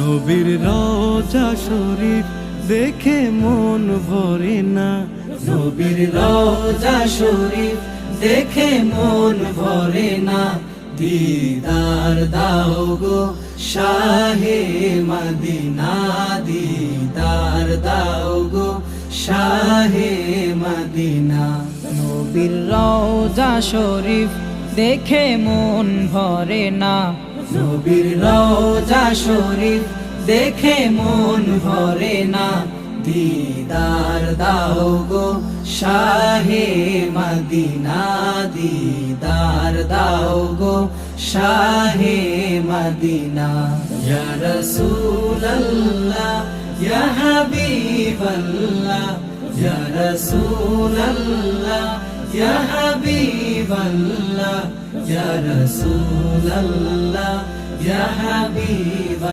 নবীর রওজা শরীফ দেখে মন ভরে না, নবীর রওজা শরীফ দেখে মন ভরে না। দিদার দাও গো শাহে মদিনা, দিদার দাও গো শাহে মদিনা। নবীর রওজা শরীফ দেখে মন ভরে না, নবীর রওজা শরীফ দেখে মন ভরে না। দিদার দাও গো শাহে মদিনা, দিদার দাও গো শাহে মদিনা। ইয়া রাসূলাল্লাহ ইয়া হাবিবাল্লাহ, ইয়া রাসূলাল্লাহ ইয়া হাবিবাল্লাহ, ইয়া রাসূলাল্লাহ ইয়া হাবিবাল্লাহ।